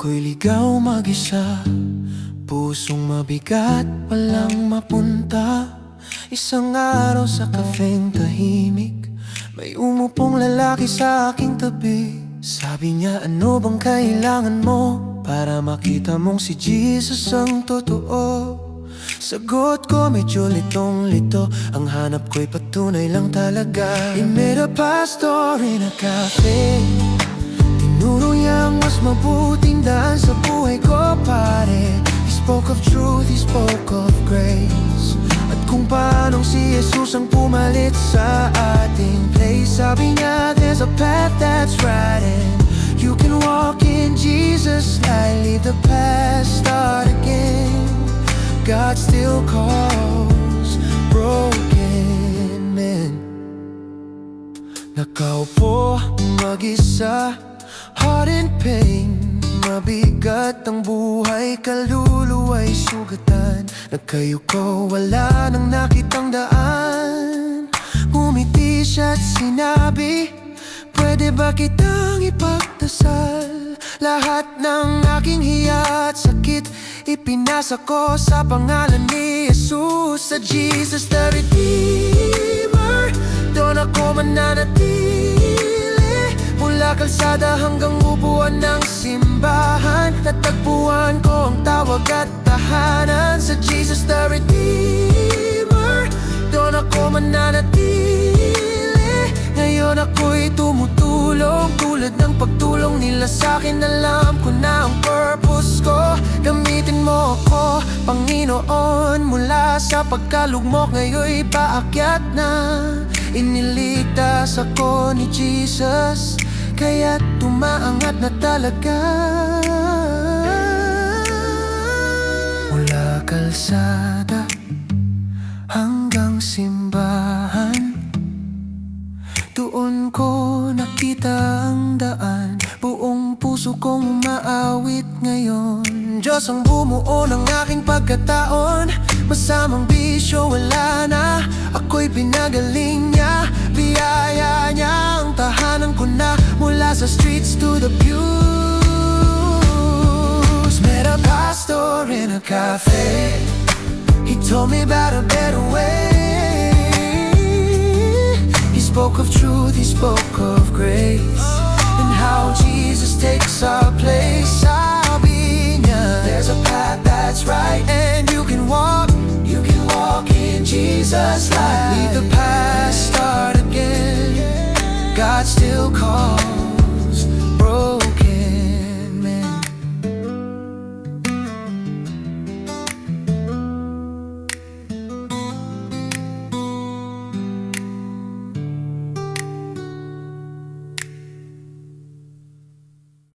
ako'y ligaw mag-isa, pusong mabigat, walang mapunta. Isang araw sa kafeng tahimik, may umupong lalaki sa aking tabi. Sabi niya, ano bang kailangan mo para makita mong si Jesus ang totoo? Sagot ko medyo litong-lito, ang hanap ko'y patunay lang talaga. He met a pastor in a cafe, tinuro niyang mas mabuting daan sa buhay ko, pare. He spoke of truth, he spoke of grace, at kung paanong si Jesus ang pumalit sa ating place. Sabi niya, there's a path that's right and you can walk in Jesus' light. Leave the past, start again. God still calls broken men. Nakaupo mag-isa, heart in pain, mabigat ang buhay, kaluluwa'y sugatan. Nagkayuko, wala nang nakitang daan. Ngumiti siya't sinabi, pwede ba kitang ipagdasal? Lahat ng aking hiya at sakit, ipinasa ko sa pangalan ni Jesus. Sa Jesus the Redeemer, doon ako mananatili. Mula kalsada hanggang upuan ng simbahan, natagpuan ko ang tawag at tahanan. Sa Jesus the Redeemer, doon ako mananatili. Ngayon ako'y tumutulong, tulad ng pagtulong nila sa'kin. Alam ko na ang purpose ko, gamitin mo ako, Panginoon. Mula sa pagkalugmok, ngayon'y paakyat na. Iniligtas ako ni Jesus, kaya tumaangat na talaga. Mula kalsada hanggang simbahan, doon ko nakita ang daan. Buong puso kong umaawit ngayon. Diyos ang bumuo ng aking pagkataon, masamang bisyo wala na. Ako'y pinagaling niya, biyaya niya ang tahanan ko na. Mula sa streets to the pews. Met a pastor in a cafe, he told me about a better way. He spoke of truth, he spoke of grace, and how Jesus takes our place. Sabi niya, there's a path that's right and you can walk in Jesus' light. Leave the